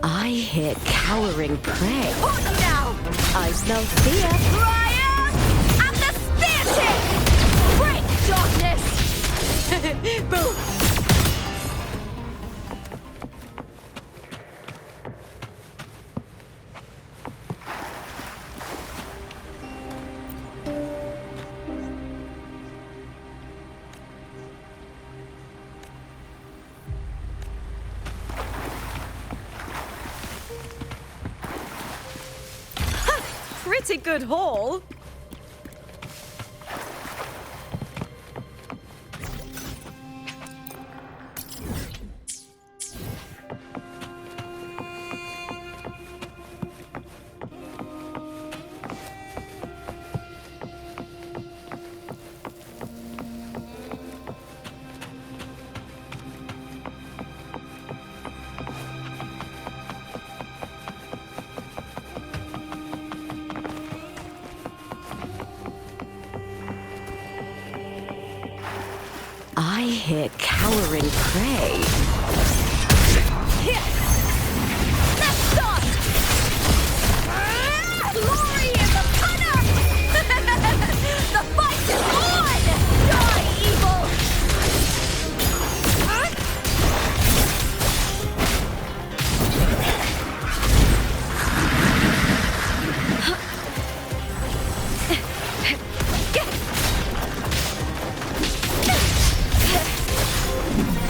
I hear cowering prey. On you now! I smell fear. Fire and the spear tip! Break darkness! Boom! Pretty good haul. I hear cowering prey. Let's start! Glory in the punner! The fight is on! Die, evil!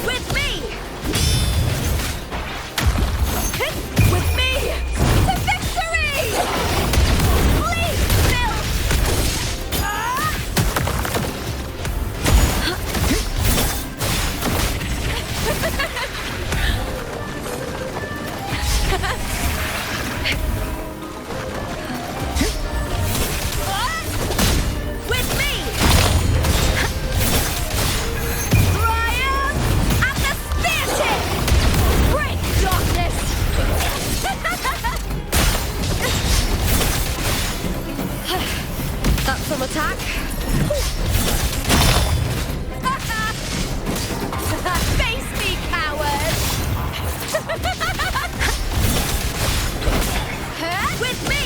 With me! With me! To victory! Please, Bill! With me! Triumph and the spear tip! Break darkness! That's some attack. Face me, coward! With me!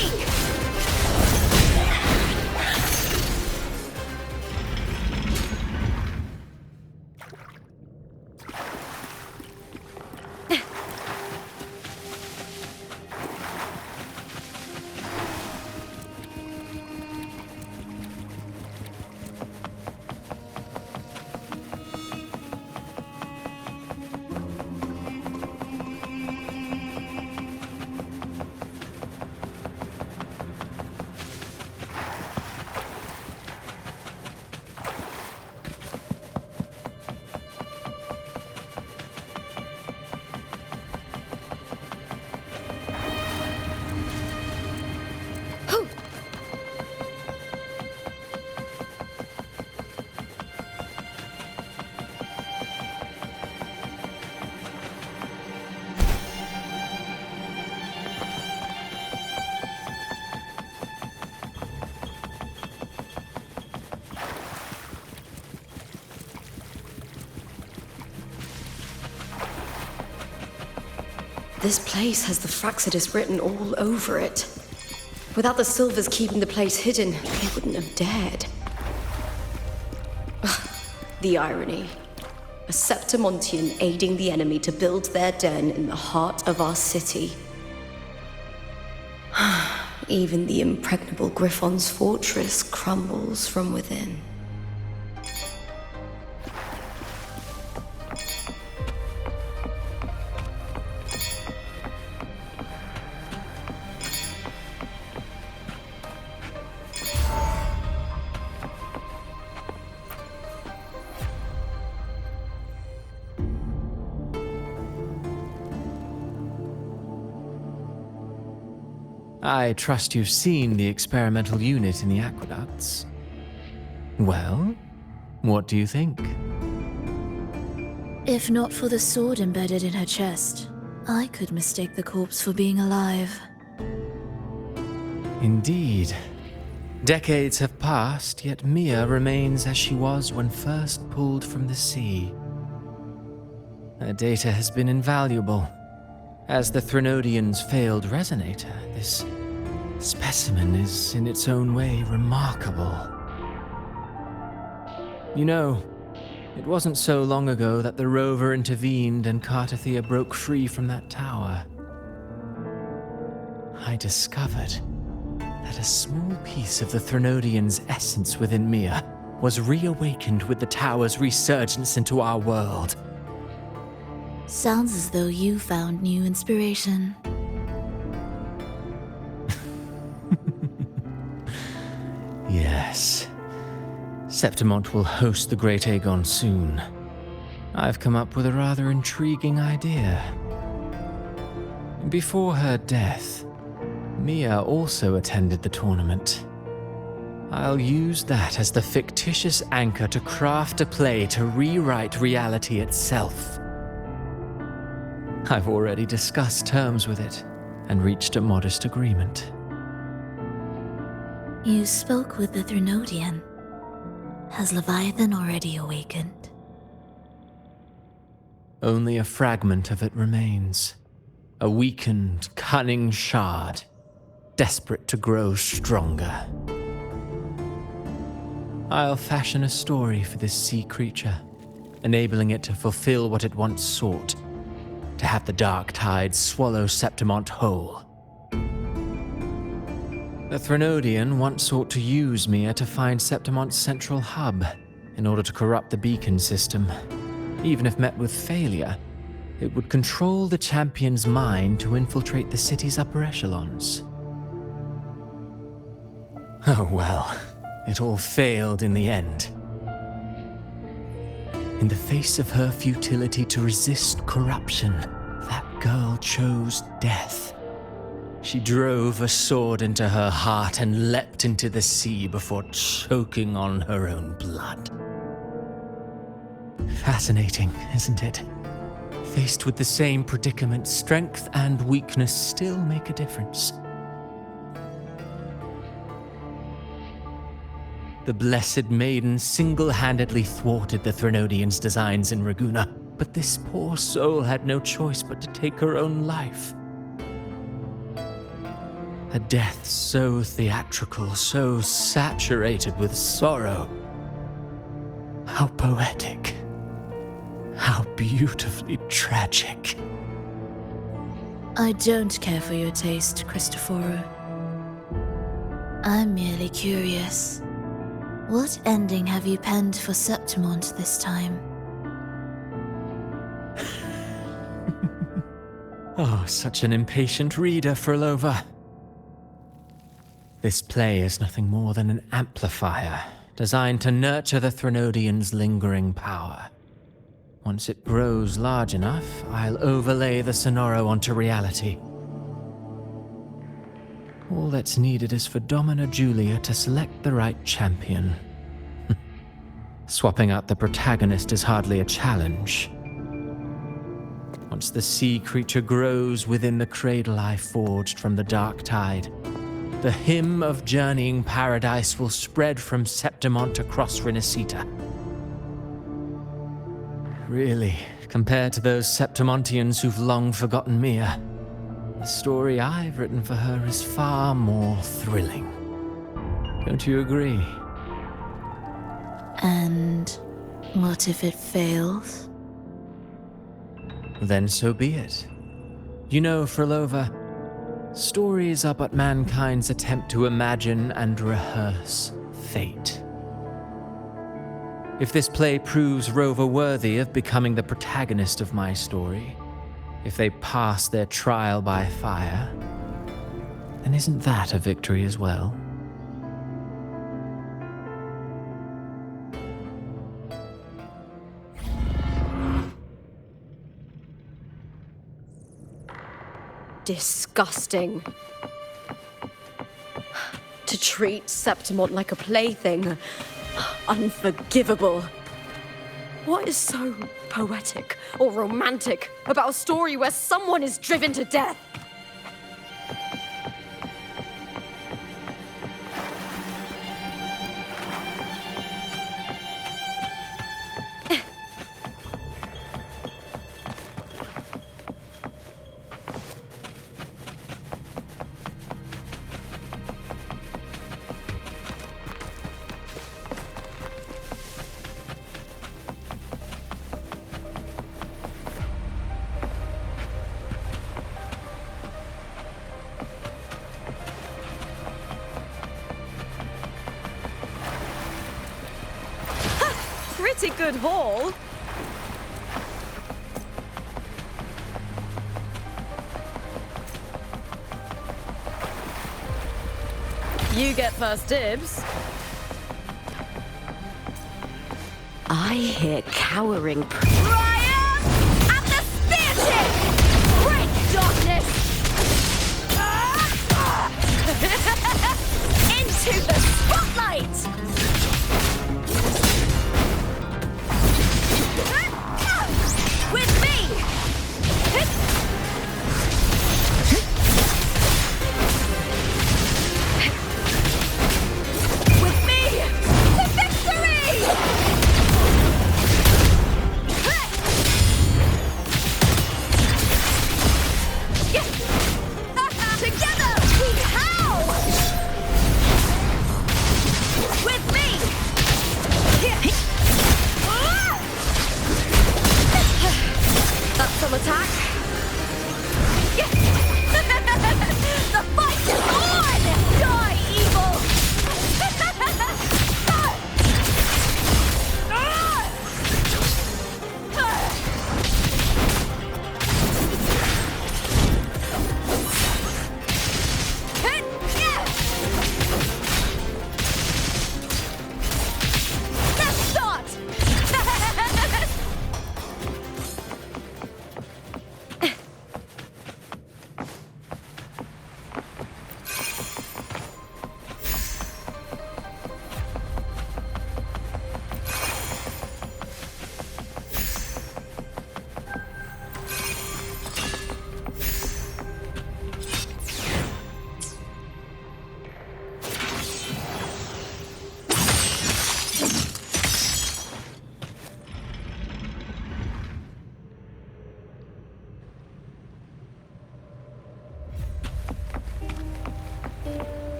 This place has the Fraxidus written all over it. Without the Silvers keeping the place hidden, they wouldn't have dared. Ugh, the irony. A Septimontian aiding the enemy to build their den in the heart of our city. Even the impregnable Griffon's fortress crumbles from within. I trust you've seen the experimental unit in the aqueducts. Well, what do you think? If not for the sword embedded in her chest, I could mistake the corpse for being alive. Indeed. Decades have passed, yet Mia remains as she was when first pulled from the sea. Her data has been invaluable, As the Threnodian's failed resonator, this specimen is in its own way remarkable. You know, it wasn't so long ago that the rover intervened and Cartathea broke free from that tower. I discovered that a small piece of the Threnodian's essence within Mia was reawakened with the tower's resurgence into our world. Sounds as though you found new inspiration. Yes. Septimont will host the Great Aegon soon. I've come up with a rather intriguing idea. Before her death, Mia also attended the tournament. I'll use that as the fictitious anchor to craft a play to rewrite reality itself. I've already discussed terms with it and reached a modest agreement. You spoke with the Threnodian. Has Leviathan already awakened? Only a fragment of it remains. A weakened, cunning shard, desperate to grow stronger. I'll fashion a story for this sea creature, enabling it to fulfill what it once sought, to have the dark tide swallow Septimont whole. The Threnodian once sought to use Mia to find Septimont's central hub in order to corrupt the beacon system. Even if met with failure, it would control the champion's mind to infiltrate the city's upper echelons. Oh well, it all failed in the end. In the face of her futility to resist corruption, that girl chose death. She drove a sword into her heart and leapt into the sea before choking on her own blood. Fascinating, isn't it? Faced with the same predicament, strength and weakness still make a difference. The Blessed Maiden single-handedly thwarted the Threnodian's designs in Raguna, but this poor soul had no choice but to take her own life. A death so theatrical, so saturated with sorrow. How poetic. How beautifully tragic. I don't care for your taste, Cristoforo. I'm merely curious. What ending have you penned for Septimont this time? Oh, such an impatient reader, Frolova. This play is nothing more than an amplifier, designed to nurture the Threnodian's lingering power. Once it grows large enough, I'll overlay the Sonoro onto reality. All that's needed is for Domina Julia to select the right champion. Swapping out the protagonist is hardly a challenge. Once the sea creature grows within the cradle I forged from the dark tide, the hymn of journeying paradise will spread from Septimont across Renacita. Really, compared to those Septimontians who've long forgotten Mia, the story I've written for her is far more thrilling. Don't you agree? And what if it fails? Then so be it. You know, Frolova, stories are but mankind's attempt to imagine and rehearse fate. If this play proves Rover worthy of becoming the protagonist of my story, if they pass their trial by fire, then isn't that a victory as well? Disgusting. To treat Septimont like a plaything. Unforgivable. What is so poetic or romantic about a story where someone is driven to death? pretty good haul. You get first dibs. I hear cowering. Triumph at the spear tip! Break darkness! Into the spotlight! With me! With me! To victory! Together we howl! With me! That's some attack. The fight is on! Die, evil! Let's start!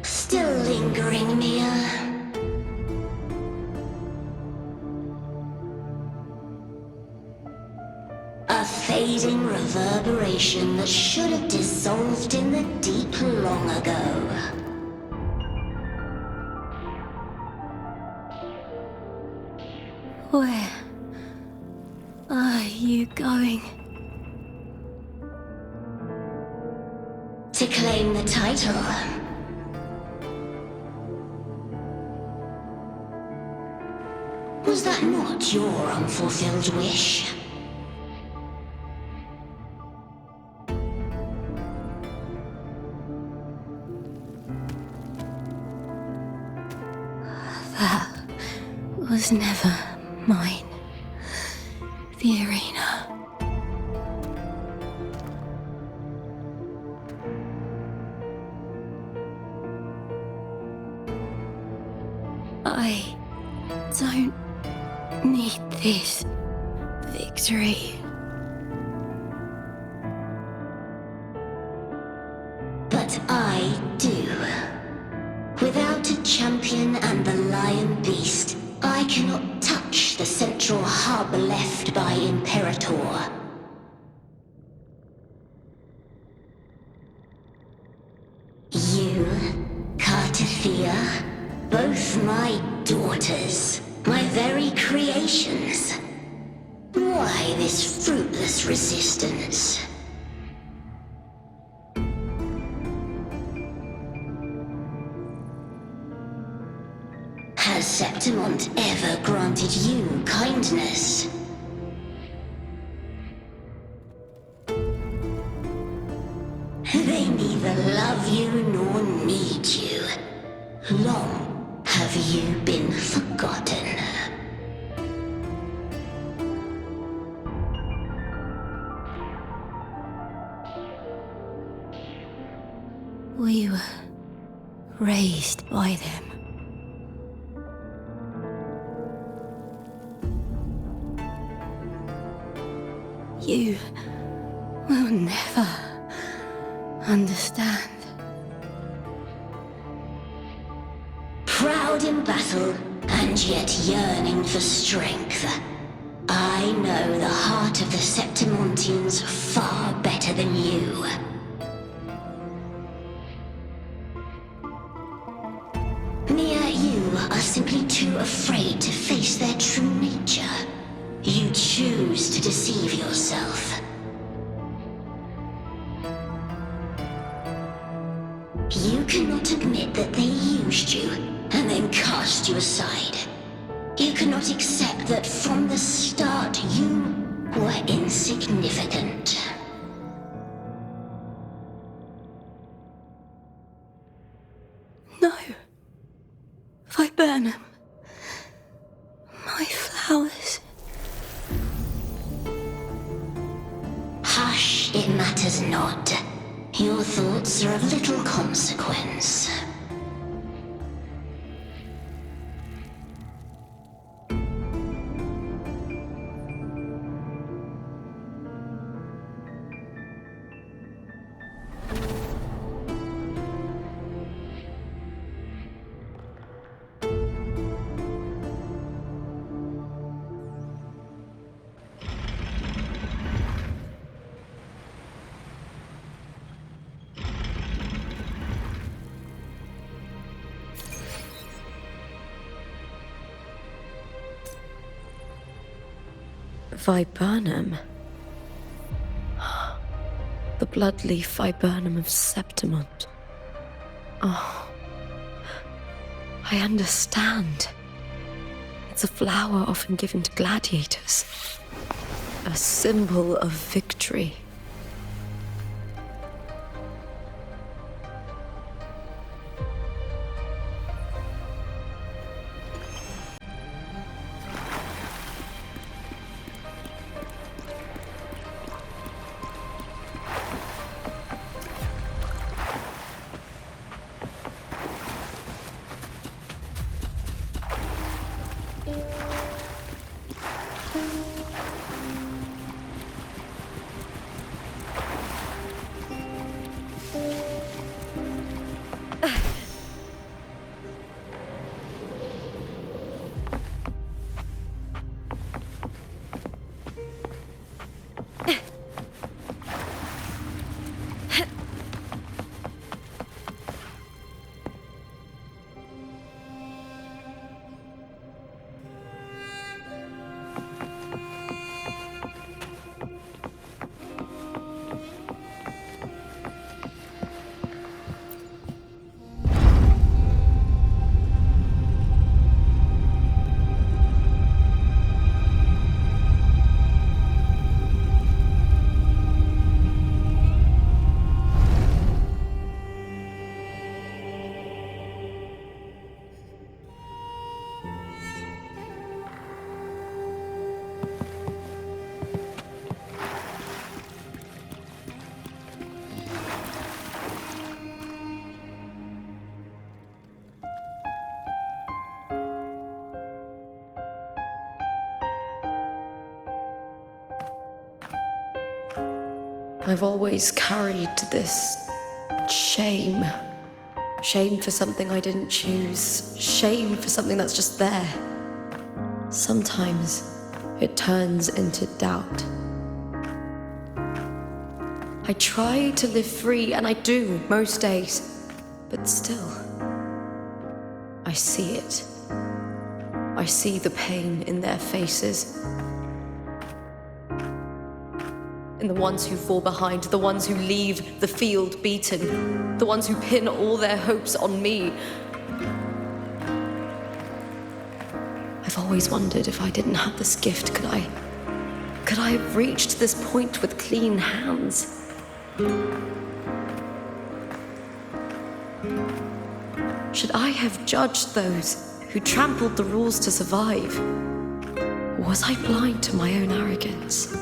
Still lingering, Mia. A fading reverberation that should have dissolved in the deep long ago. Where are you going? To claim the title. Was that not your unfulfilled wish? That was never mine. The arena. I don't need this victory. But I do. Without a champion and the lion beast, I cannot touch the central hub left by Imperator. You, Cartafia, both my daughters, my very creations. Why this fruitless resistance? Has Septimont ever granted you kindness? They neither love you nor need you. Long have you been forgotten. We were raised by them. You will never understand. Proud in battle, and yet yearning for strength. I know the heart of the Septimontians far better than you. Mia, you are simply too afraid to face their true nature. You choose to deceive yourself. You cannot admit that they used you and then cast you aside. You cannot accept that from the start you were insignificant. No. Viburnum. My flowers. Hush, it matters not. Your thoughts are of little consequence. Viburnum. The bloodleaf viburnum of Septimont. Oh, I understand. It's a flower often given to gladiators. A symbol of victory. I've always carried this shame. Shame for something I didn't choose. Shame for something that's just there. Sometimes it turns into doubt. I try to live free, and I do most days. But still, I see it. I see the pain in their faces. and the ones who fall behind, the ones who leave the field beaten, the ones who pin all their hopes on me. I've always wondered if I didn't have this gift, could I have reached this point with clean hands? Should I have judged those who trampled the rules to survive? Or was I blind to my own arrogance?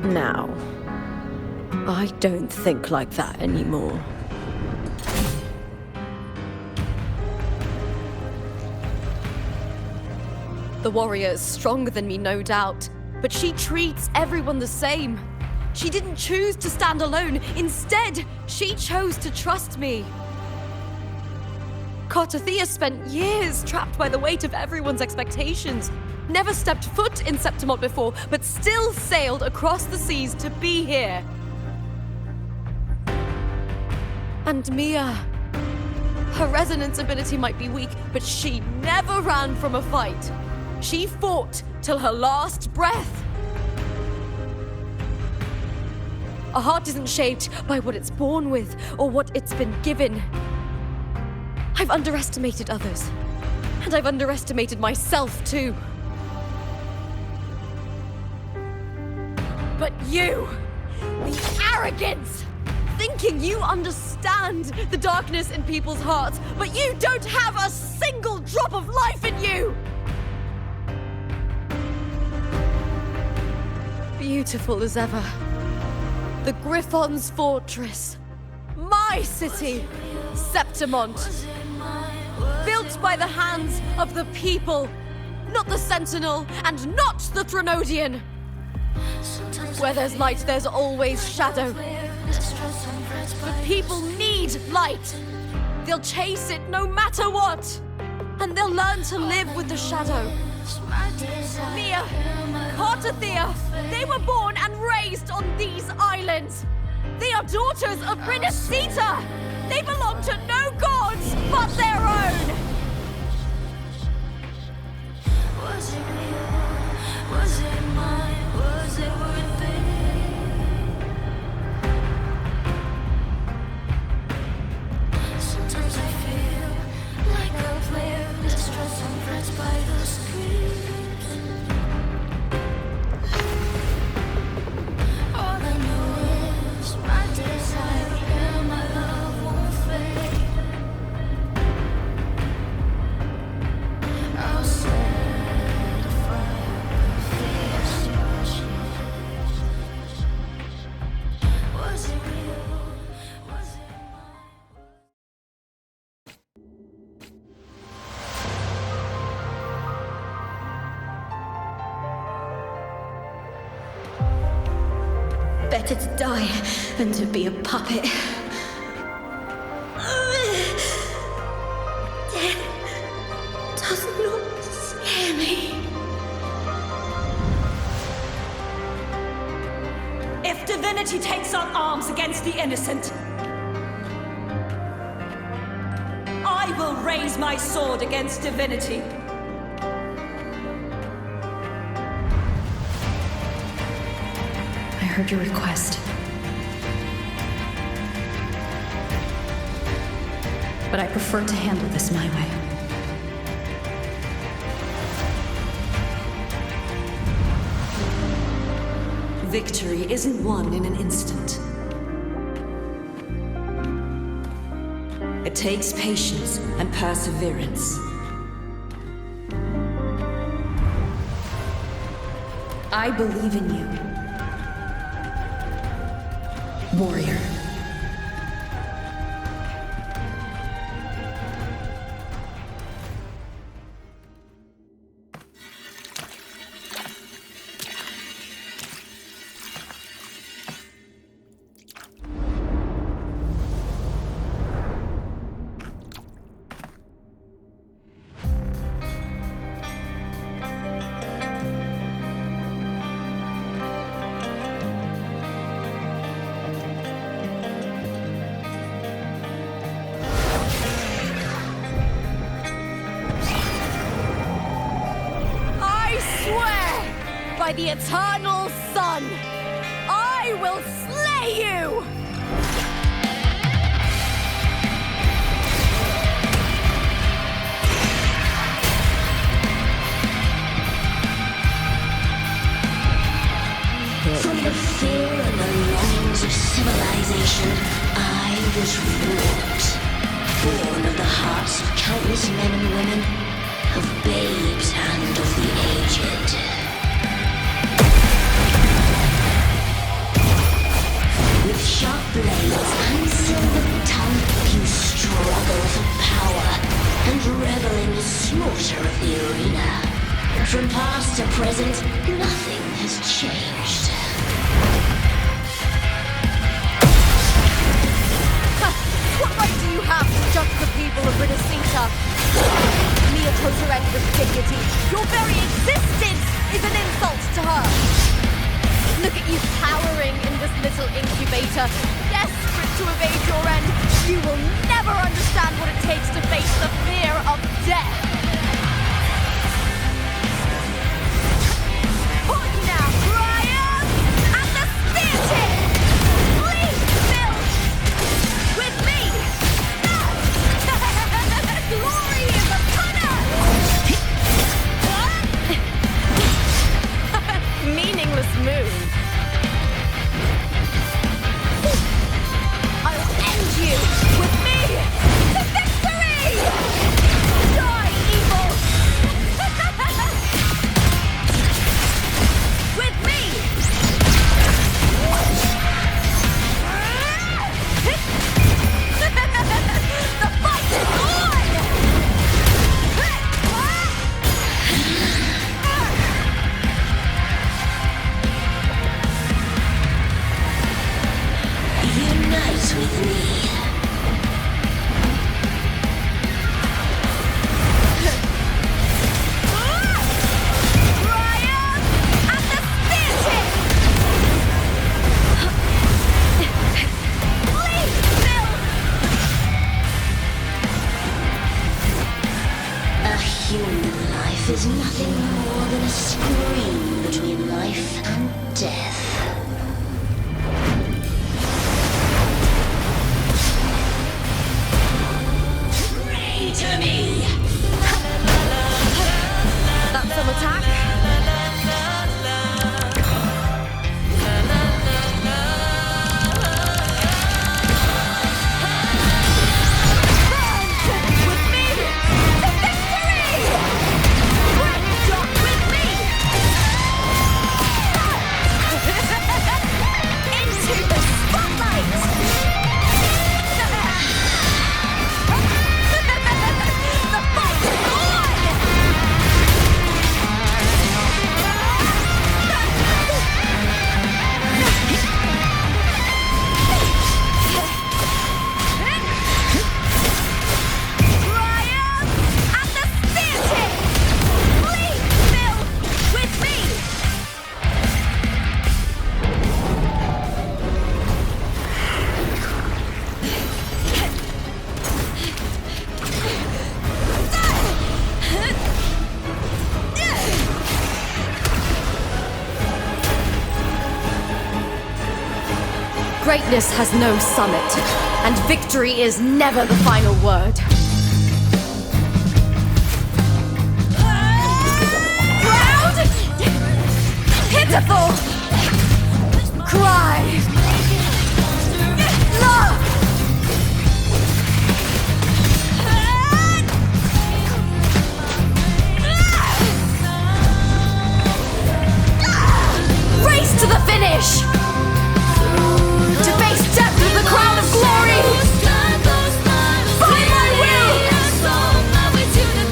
Now, I don't think like that anymore. The warrior is stronger than me, no doubt, but she treats everyone the same. She didn't choose to stand alone. Instead, she chose to trust me. Cartothea spent years trapped by the weight of everyone's expectations. Never stepped foot in Septimont before, but still sailed across the seas to be here. And Mia, her resonance ability might be weak, but she never ran from a fight. She fought till her last breath. A heart isn't shaped by what it's born with or what it's been given. I've underestimated others, and I've underestimated myself too. But you, the arrogance, thinking you understand the darkness in people's hearts, but you don't have a single drop of life in you! Beautiful as ever. The Griffon's fortress. My city, Septimont. Built by the hands of the people, not the Sentinel and not the Threnodian. Where there's light, there's always shadow. But people need light. They'll chase it no matter what. And they'll learn to live with the shadow. Mia, Cartothea, they were born and raised on these islands. They are daughters of Brinacita. They belong to no gods but their own. Was it real? Was it mine? Was it worth it? Sometimes I feel like a player distressed and pressed by the screams. All I know is my desire and my love won't fade. I'll set a fire fierce to Was it real? Was it mine? Better to die than to be a puppet. Death does not scare me. If divinity takes up arms against the innocent, I will raise my sword against divinity. I heard your request. But I prefer to handle this my way. Victory isn't won in an instant. It takes patience and perseverance. I believe in you, warrior. by the eternal sun, I will slay you! From the fear and the longings of civilization, I was wrought. Born of the hearts of countless men and women, of babes and of the aged. With sharp blades and silver tongue, you struggle for power and revel in the slaughter of the arena. From past to present, nothing has changed. What right do you have to judge the people of Ridacita? Mere Totorend with dignity. Your very existence is an insult to her. Look at you cowering in this little incubator, desperate to evade your end. You will never understand what it takes to face the fear of death. On now, Brian! And the theatre! Please, Bill! With me! Glory is upon us! Meaningless move. I'll end you with me to victory! Die, evil! With me! The fight is on! Unite with me. Brian! And the theatre! Please, Bill! A human life is nothing more than a screen between life and death. Pray to me! That's some attack. With me to victory! Red dot with me! Into the spotlight! The fight is on! Brian! And the theatre! Please, Bill! With me! Greatness has no summit, and victory is never the final word. Proud! Pitiful! Cry! Love! Race to the finish! To face death with the crown of glory! By my will!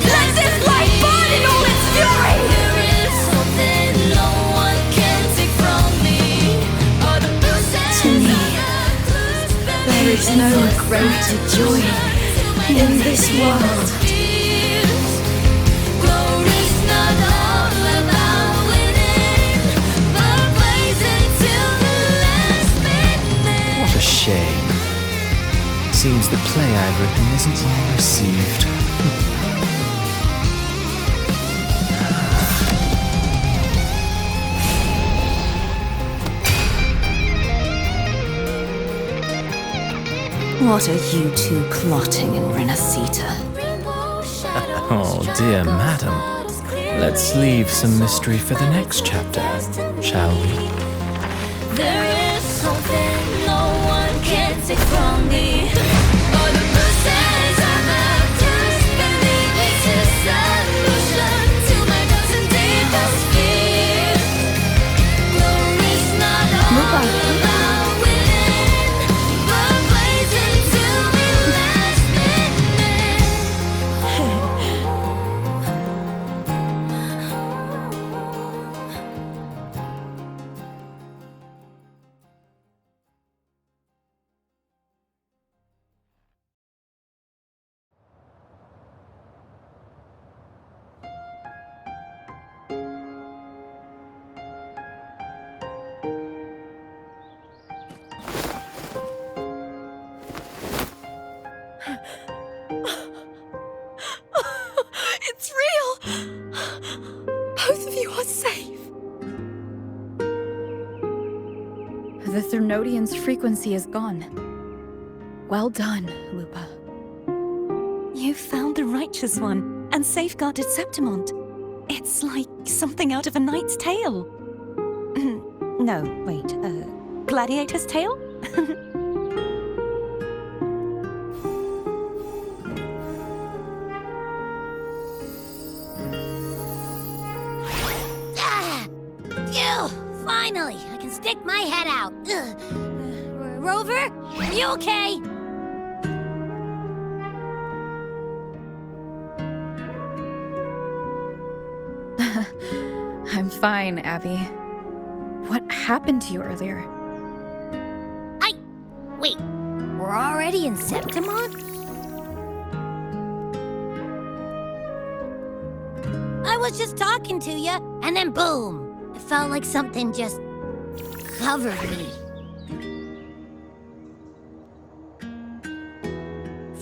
Let this light burn in all its fury! To me, there is no greater joy in this world. What a shame. Seems the play I've written isn't well received. What are you two plotting in Renacita? Oh, dear madam. Let's leave some mystery for the next chapter, shall we? There is something no one can take from me. All the bruises I've left just believe it's a solution to my dozen deepest fears. Glory's not all about winning, but blazing to be last minute. It's real! Both of you are safe. The Threnodian's frequency is gone. Well done, Lupa. You found the righteous one and safeguarded Septimont. It's like something out of a knight's tale. No, wait, gladiator's tale? Ah! Phew! Finally, I can stick my head out. Rover, you okay? I'm fine, Abby. What happened to you earlier? Wait, we're already in Septimont? I was just talking to you, and then boom! It felt like something just covered me.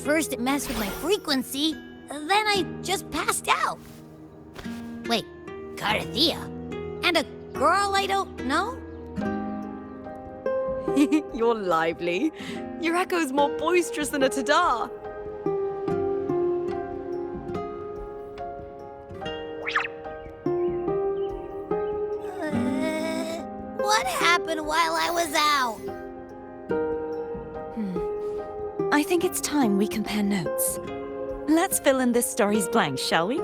First it messed with my frequency, then I just passed out. Wait, Carthea? And a girl I don't know? You're lively. Your echo's more boisterous than a Tadar. What happened while I was out? I think it's time we compare notes. Let's fill in this story's blanks, shall we?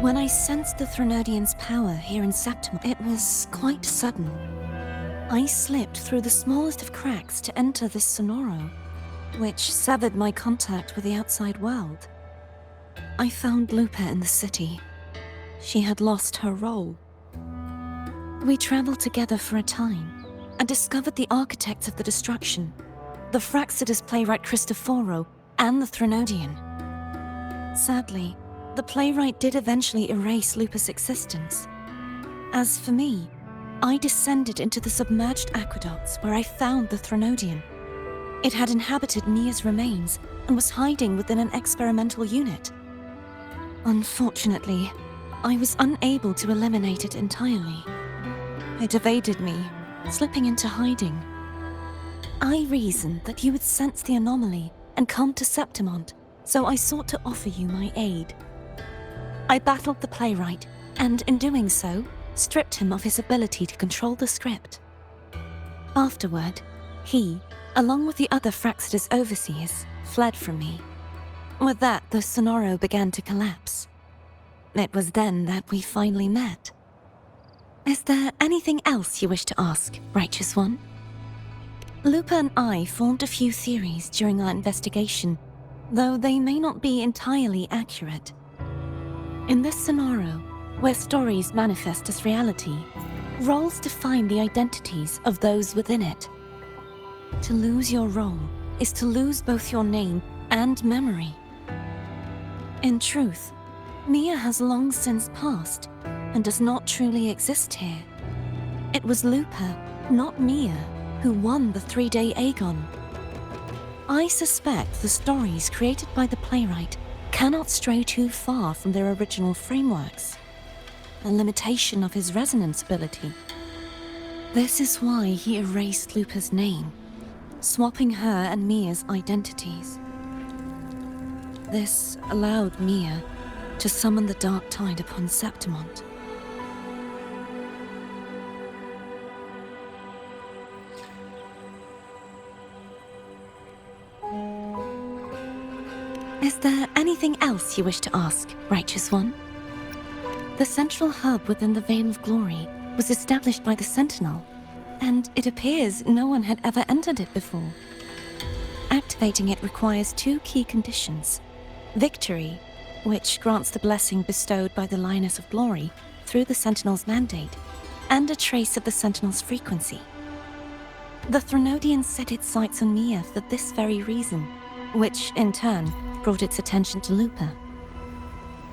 When I sensed the Threnodian's power here in Septimont, it was quite sudden. I slipped through the smallest of cracks to enter this Sonoro, which severed my contact with the outside world. I found Lupa in the city. She had lost her role. We traveled together for a time and discovered the architects of the destruction, the Fraxidus playwright Cristoforo and the Threnodian. Sadly, the playwright did eventually erase Lupa's existence. As for me, I descended into the submerged aqueducts where I found the Threnodian. It had inhabited Nia's remains and was hiding within an experimental unit. Unfortunately, I was unable to eliminate it entirely. It evaded me, slipping into hiding. I reasoned that you would sense the anomaly and come to Septimont, so I sought to offer you my aid. I battled the playwright, and in doing so, stripped him of his ability to control the script. Afterward, he, along with the other Fraxidus overseers, fled from me. With that, the Sonoro began to collapse. It was then that we finally met. Is there anything else you wish to ask, Righteous One? Lupa and I formed a few theories during our investigation, though they may not be entirely accurate. In this Sonoro, where stories manifest as reality, roles define the identities of those within it. To lose your role is to lose both your name and memory. In truth, Mia has long since passed and does not truly exist here. It was Lupa, not Mia, who won the 3-day Aegon. I suspect the stories created by the playwright cannot stray too far from their original frameworks, a limitation of his resonance ability. This is why he erased Lupa's name, swapping her and Mia's identities. This allowed Mia to summon the Dark Tide upon Septimont. Is there anything else you wish to ask, Righteous One? The central hub within the Veil of Glory was established by the Sentinel, and it appears no one had ever entered it before. Activating it requires 2 key conditions: victory, which grants the blessing bestowed by the Lioness of Glory through the Sentinel's mandate, and a trace of the Sentinel's frequency. The Threnodian set its sights on Mia for this very reason, which, in turn, brought its attention to Lupa.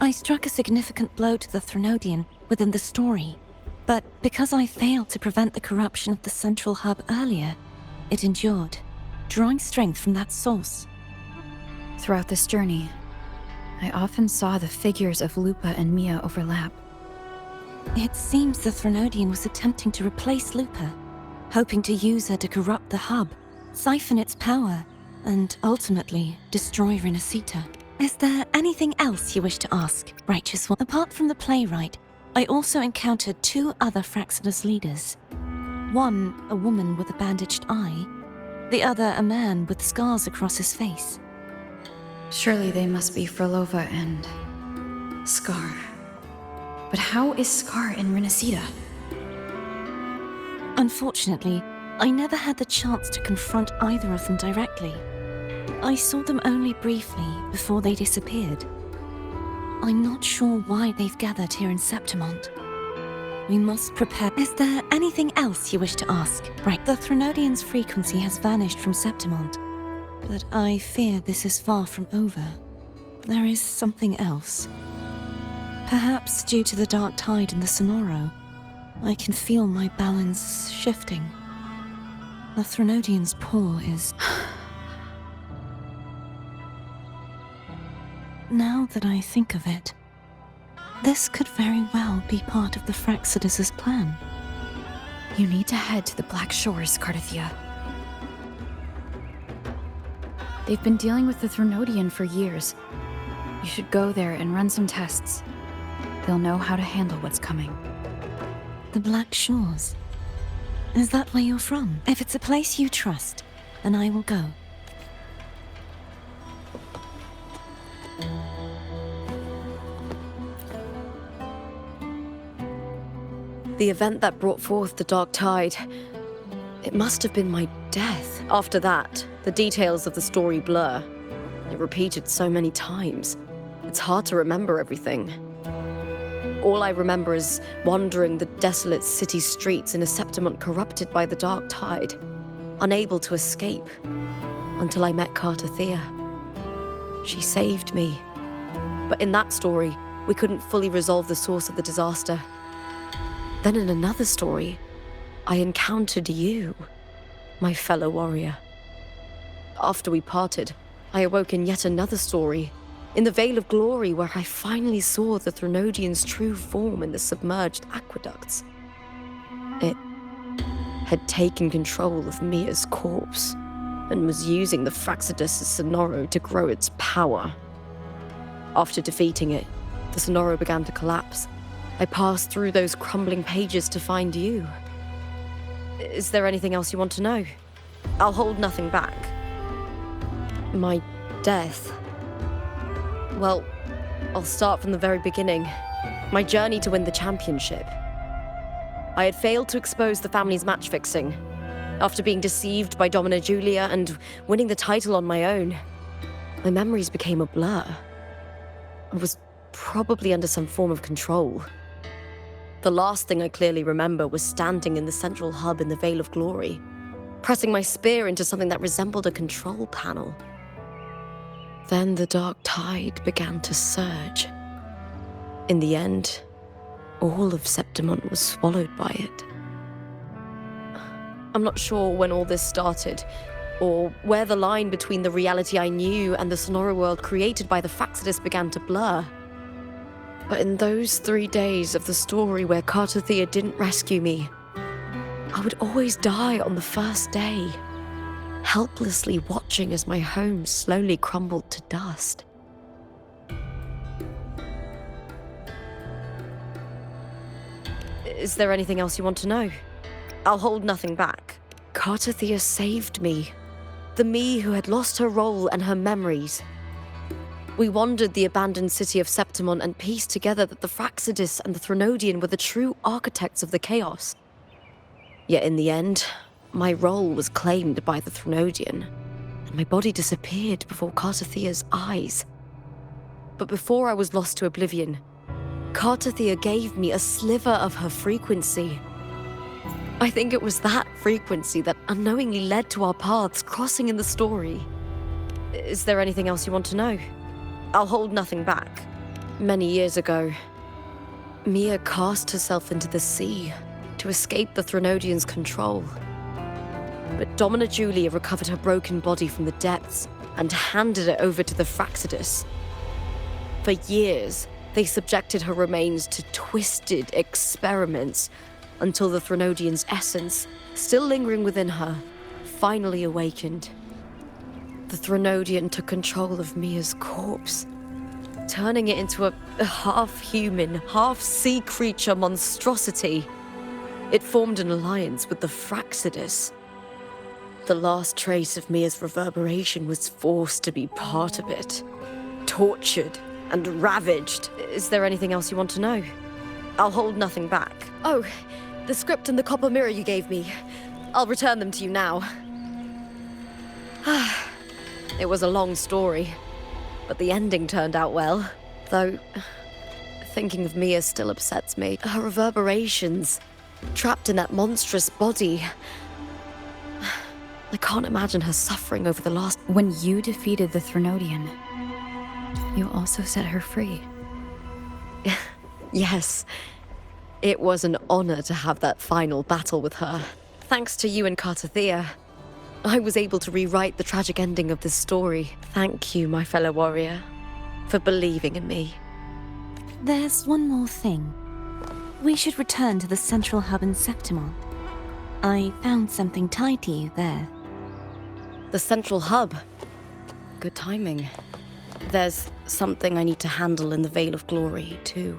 I struck a significant blow to the Threnodian within the story, but because I failed to prevent the corruption of the central hub earlier, it endured, drawing strength from that source. Throughout this journey, I often saw the figures of Lupa and Mia overlap. It seems the Threnodian was attempting to replace Lupa, hoping to use her to corrupt the hub, siphon its power, and ultimately destroy Renacita. Is there anything else you wish to ask, Righteous One? Apart from the playwright, I also encountered 2 other Fraxidus leaders. One, a woman with a bandaged eye, the other a man with scars across his face. Surely they must be Frolova and Scar. But how is Scar in Renacita? Unfortunately, I never had the chance to confront either of them directly. I saw them only briefly before they disappeared. I'm not sure why they've gathered here in Septimont. We must prepare. Is there anything else you wish to ask? Right, the Threnodian's frequency has vanished from Septimont, but I fear this is far from over. There is something else. Perhaps due to the dark tide in the Sonoro, I can feel my balance shifting. The Threnodian's paw is... Now that I think of it, this could very well be part of the Fraxidus' plan. You need to head to the Black Shores, Cardathia. They've been dealing with the Threnodian for years. You should go there and run some tests. They'll know how to handle what's coming. The Black Shores? Is that where you're from? If it's a place you trust, then I will go. The event that brought forth the Dark Tide, it must have been my death. After that, the details of the story blur. It repeated so many times. It's hard to remember everything. All I remember is wandering the desolate city streets in a Septimont corrupted by the Dark Tide, unable to escape, until I met Cardathia. She saved me. But in that story, we couldn't fully resolve the source of the disaster. Then in another story, I encountered you, my fellow warrior. After we parted, I awoke in yet another story, in the Veil of Glory, where I finally saw the Threnodian's true form in the submerged aqueducts. It had taken control of Mia's corpse, and was using the Fraxidus' Sonoro to grow its power. After defeating it, the Sonoro began to collapse. I passed through those crumbling pages to find you. Is there anything else you want to know? I'll hold nothing back. My death. Well, I'll start from the very beginning. My journey to win the championship. I had failed to expose the family's match fixing. After being deceived by Domina Julia and winning the title on my own, my memories became a blur. I was probably under some form of control. The last thing I clearly remember was standing in the central hub in the Veil of Glory, pressing my spear into something that resembled a control panel. Then the dark tide began to surge. In the end, all of Septimont was swallowed by it. I'm not sure when all this started, or where the line between the reality I knew and the Sonoro world created by the Fraxidus began to blur. But in those 3 days of the story where Cartothea didn't rescue me, I would always die on the first day, helplessly watching as my home slowly crumbled to dust. Is there anything else you want to know? I'll hold nothing back. Cartothea saved me. The me who had lost her role and her memories. We wandered the abandoned city of Septimont and pieced together that the Fraxidus and the Threnodian were the true architects of the chaos. Yet in the end, my role was claimed by the Threnodian, and my body disappeared before Cartothea's eyes. But before I was lost to oblivion, Cartothea gave me a sliver of her frequency. I think it was that frequency that unknowingly led to our paths crossing in the story. Is there anything else you want to know? I'll hold nothing back. Many years ago, Mia cast herself into the sea to escape the Threnodian's control. But Domina Julia recovered her broken body from the depths and handed it over to the Fraxidus. For years, they subjected her remains to twisted experiments until the Threnodian's essence, still lingering within her, finally awakened. The Threnodian took control of Mia's corpse, turning it into a half-human, half-sea creature monstrosity. It formed an alliance with the Fraxidus. The last trace of Mia's reverberation was forced to be part of it, tortured and ravaged. Is there anything else you want to know? I'll hold nothing back. Oh, the script and the copper mirror you gave me. I'll return them to you now. It was a long story, but the ending turned out well. Though, thinking of Mia still upsets me. Her reverberations, trapped in that monstrous body. I can't imagine her suffering over the last... When you defeated the Threnodian, you also set her free. Yes. It was an honor to have that final battle with her. Thanks to you and Cartothea, I was able to rewrite the tragic ending of this story. Thank you, my fellow warrior, for believing in me. There's one more thing. We should return to the central hub in Septimont. I found something tied to you there. The central hub. Good timing. There's something I need to handle in the Veil of Glory, too.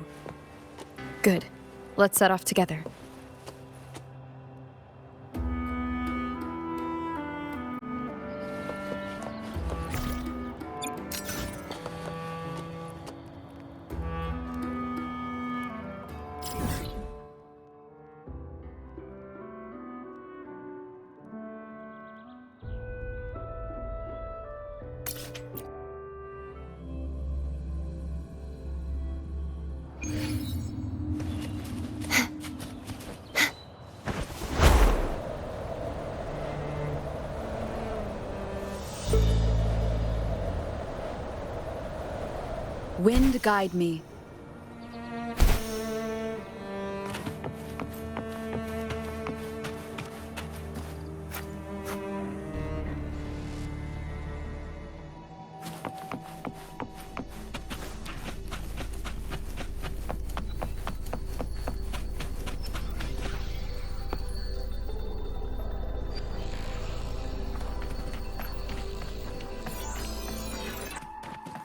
Good. Let's set off together. Wind guide me.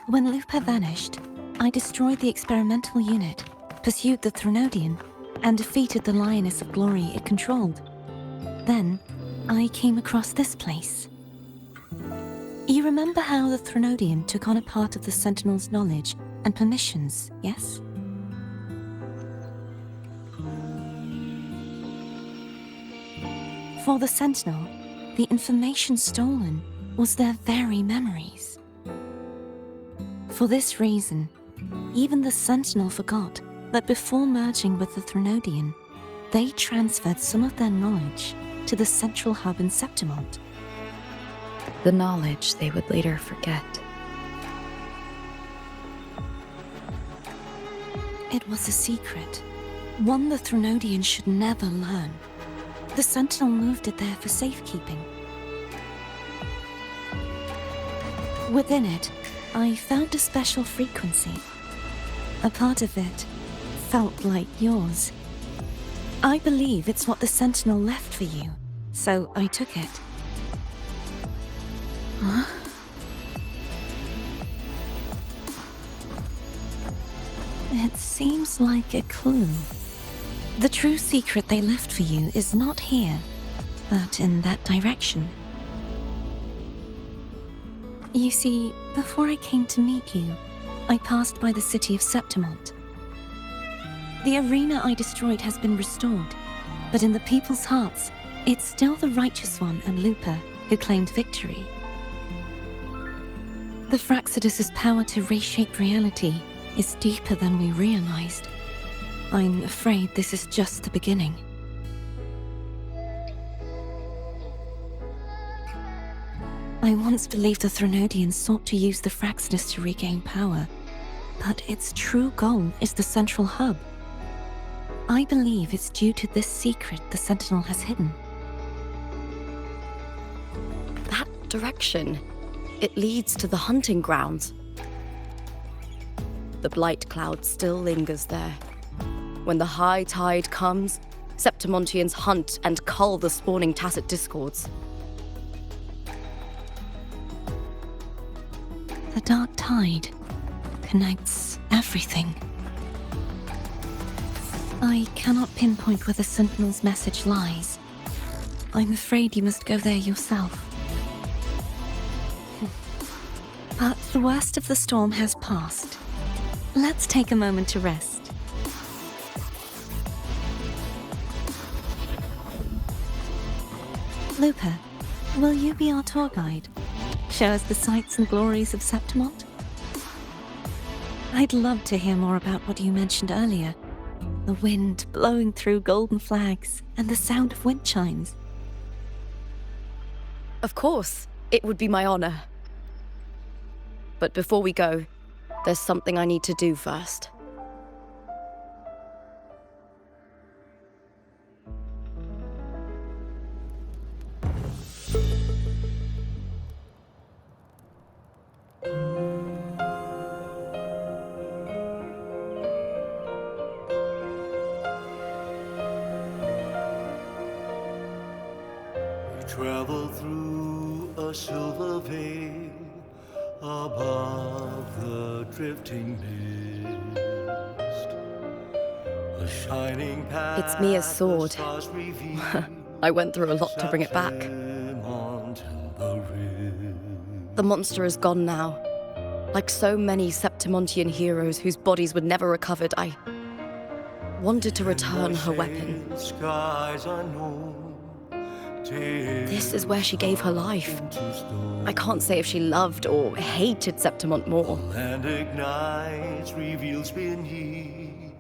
When Lupa vanished, I destroyed the experimental unit, pursued the Threnodian, and defeated the Lioness of Glory it controlled. Then, I came across this place. You remember how the Threnodian took on a part of the Sentinel's knowledge and permissions, yes? For the Sentinel, the information stolen was their very memories. For this reason, even the Sentinel forgot that before merging with the Threnodian, they transferred some of their knowledge to the central hub in Septimont. The knowledge they would later forget. It was a secret, one the Threnodian should never learn. The Sentinel moved it there for safekeeping. Within it, I found a special frequency. A part of it felt like yours. I believe it's what the Sentinel left for you, so I took it. Huh? It seems like a clue. The true secret they left for you is not here, but in that direction. You see, before I came to meet you, I passed by the city of Septimont. The arena I destroyed has been restored, but in the people's hearts, it's still the Righteous One and Lupa who claimed victory. The Fraxidus' power to reshape reality is deeper than we realized. I'm afraid this is just the beginning. I once believed the Threnodians sought to use the Fraxidus to regain power, but its true goal is the central hub. I believe it's due to this secret the Sentinel has hidden. That direction, it leads to the hunting grounds. The blight cloud still lingers there. When the high tide comes, Septimontians hunt and cull the spawning Tacit Discords. The dark tide connects everything. I cannot pinpoint where the Sentinel's message lies. I'm afraid you must go there yourself. But the worst of the storm has passed. Let's take a moment to rest. Lupa, will you be our tour guide? Show us the sights and glories of Septimont? I'd love to hear more about what you mentioned earlier. The wind blowing through golden flags and the sound of wind chimes. Of course, it would be my honor. But before we go, there's something I need to do first. Travel through a silver veil above the drifting mist. A shining path. It's Mia's sword. I went through a lot to bring it back. The monster is gone now. Like so many Septimontian heroes whose bodies were never recovered, I wanted to return her weapon. This is where she gave her life. I can't say if she loved or hated Septimont more. And ignites, reveals beneath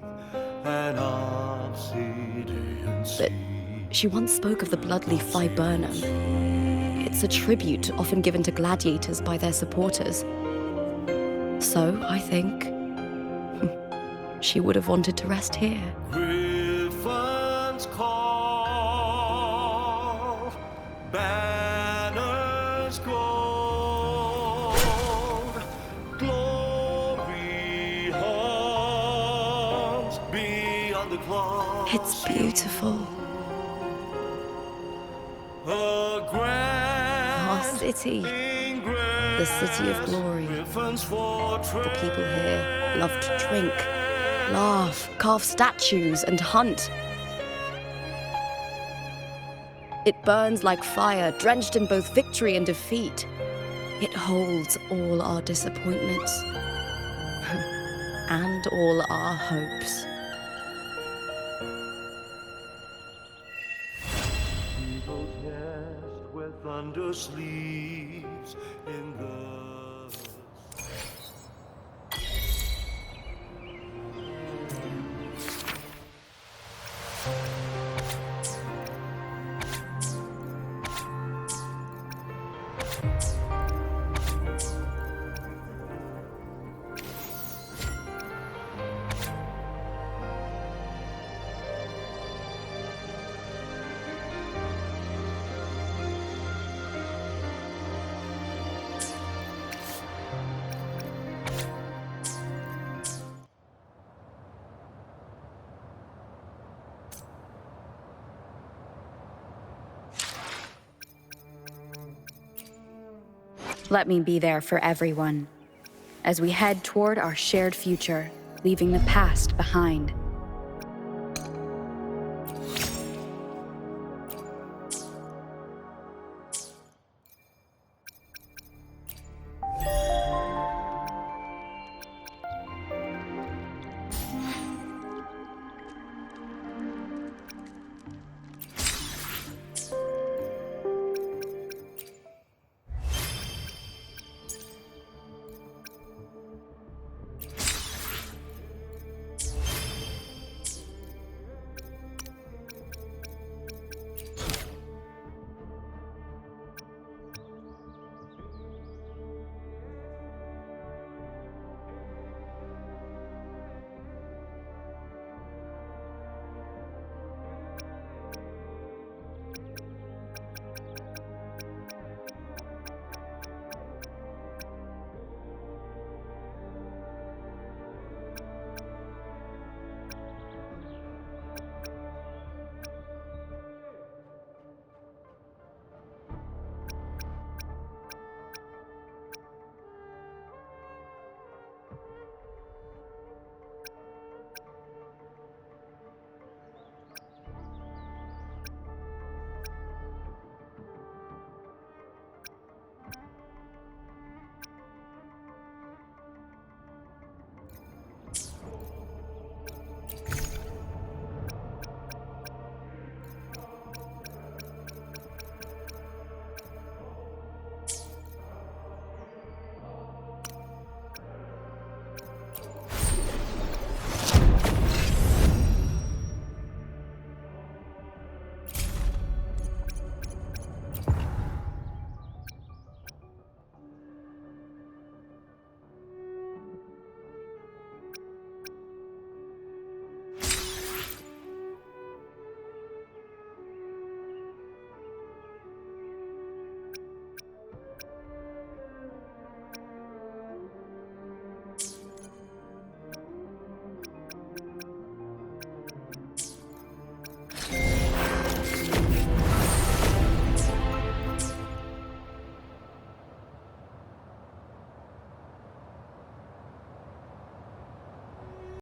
an obsidian But she once spoke of the bloodleaf viburnum. It's a tribute often given to gladiators by their supporters. So, I think, she would have wanted to rest here. Griffins call, banners gold, glory haunts beyond the clouds. It's beautiful. A grand Our city. ingrain The city of glory. Griffin's fortress. The people here love to drink, laugh, carve statues, and hunt. It burns like fire, drenched in both victory and defeat. It holds all our disappointments and all our hopes. Eagles nest where thunder sleeps in the... Let me be there for everyone, as we head toward our shared future, leaving the past behind.